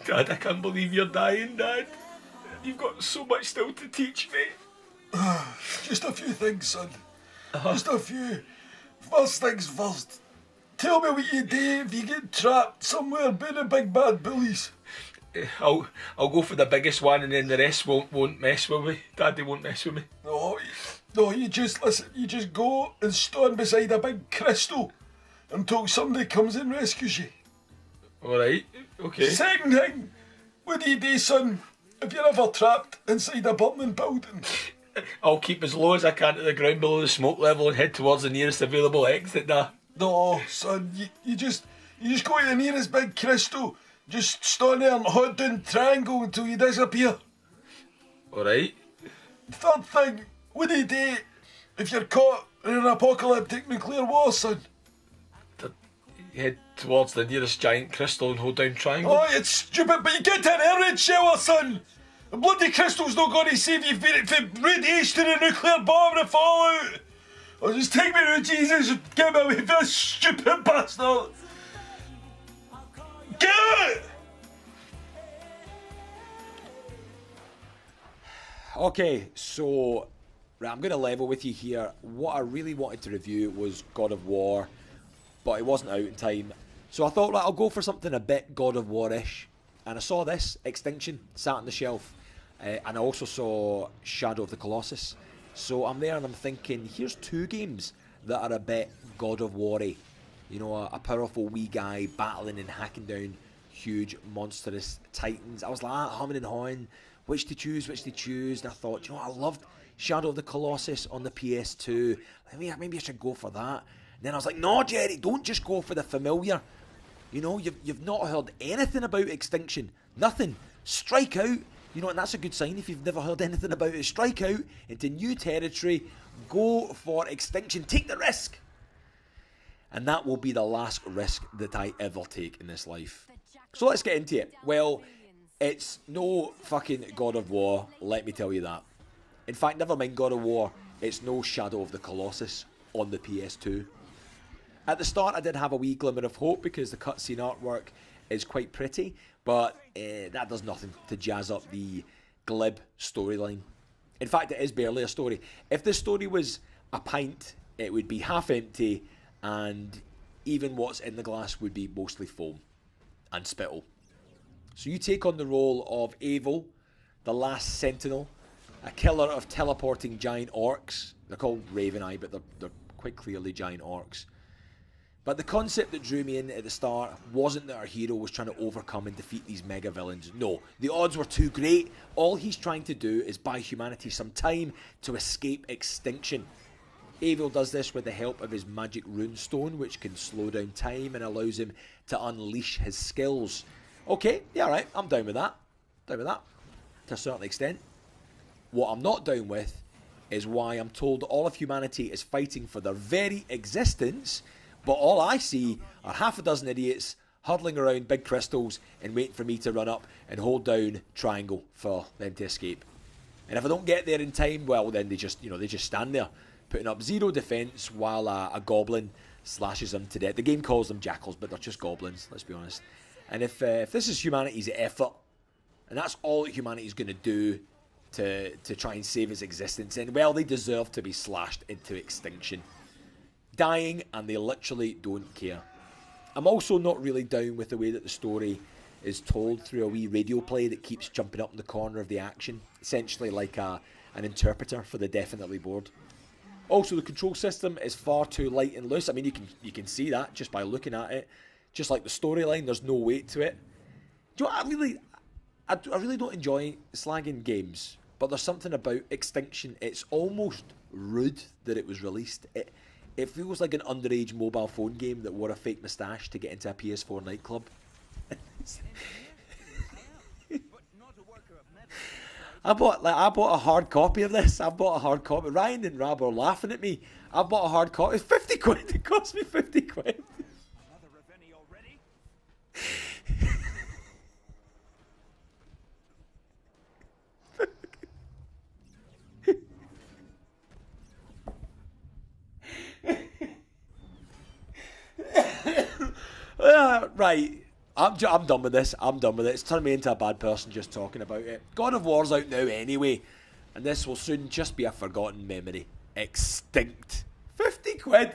Dad, I can't believe you're dying, Dad. You've got so much still to teach me. Just a few things, son. Just a few. First things first. Tell me what you do if you get trapped somewhere by the big bad bullies. I'll go for the biggest one, and then the rest won't mess with me. Daddy won't mess with me. No, you just listen. You just go and stand beside a big crystal until somebody comes and rescues you. Alright, okay. Second thing, what do you do, son, if you're ever trapped inside a burning building? I'll keep as low as I can to the ground below the smoke level and head towards the nearest available exit. No, son, you just go to the nearest big crystal, just stand there and hold down triangle until you disappear. Alright. Third thing, what do you do if you're caught in an apocalyptic nuclear war, son? Head towards the nearest giant crystal and hold down triangle. Oh, it's stupid, but you get an air raid shower, son! The bloody crystal's not going to save you from radiation and a nuclear bomb and a fallout! Oh, just take me to Jesus and get me away from this stupid bastard! Get it! Okay, so right, I'm going to level with you here. What I really wanted to review was God of War, but it wasn't out in time. So I thought, right, I'll go for something a bit God of War-ish. And I saw this, Extinction, sat on the shelf. And I also saw Shadow of the Colossus. So I'm there and I'm thinking, here's two games that are a bit God of War-y. You know, a powerful wee guy battling and hacking down huge, monstrous titans. I was like, humming and hawing, which to choose. And I thought, you know what, I loved Shadow of the Colossus on the PS2. Maybe I should go for that. And then I was like, no, Jerry, don't just go for the familiar. You know, you've not heard anything about Extinction. Nothing. Strike out. You know, and that's a good sign if you've never heard anything about it. Strike out into new territory. Go for Extinction. Take the risk. And that will be the last risk that I ever take in this life. So let's get into it. Well, it's no fucking God of War, let me tell you that. In fact, never mind God of War, it's no Shadow of the Colossus on the PS2. At the start, I did have a wee glimmer of hope because the cutscene artwork is quite pretty, but that does nothing to jazz up the glib storyline. In fact, it is barely a story. If this story was a pint, it would be half empty, and even what's in the glass would be mostly foam and spittle. So you take on the role of Avil, the last sentinel, a killer of teleporting giant orcs. They're called Raven Eye, but they're quite clearly giant orcs. But the concept that drew me in at the start wasn't that our hero was trying to overcome and defeat these mega villains. No, the odds were too great. All he's trying to do is buy humanity some time to escape extinction. Avil does this with the help of his magic rune stone, which can slow down time and allows him to unleash his skills. Okay, yeah, alright, I'm down with that. To a certain extent. What I'm not down with is why I'm told all of humanity is fighting for their very existence, but all I see are half a dozen idiots huddling around big crystals and waiting for me to run up and hold down triangle for them to escape. And if I don't get there in time, well, then they just stand there, putting up zero defense while a goblin slashes them to death. The game calls them jackals, but they're just goblins, let's be honest. And if this is humanity's effort, and that's all that humanity's going to do to try and save its existence, then, well, they deserve to be slashed into extinction. Dying, and they literally don't care. I'm also not really down with the way that the story is told through a wee radio play that keeps jumping up in the corner of the action, essentially like an interpreter for the definitely bored. Also, the control system is far too light and loose. I mean, you can see that just by looking at it. Just like the storyline, there's no weight to it. Do you know what, I really don't enjoy slagging games, but there's something about Extinction. It's almost rude that it was released. It feels like an underage mobile phone game that wore a fake moustache to get into a PS4 nightclub. I bought a hard copy of this. I bought a hard copy. Ryan and Rab are laughing at me. I bought a hard copy. It's 50 quid. It cost me 50 quid. Right, I'm done with this. I'm done with it. It's turned me into a bad person just talking about it. God of War's out now anyway, and this will soon just be a forgotten memory. Extinct. 50 quid.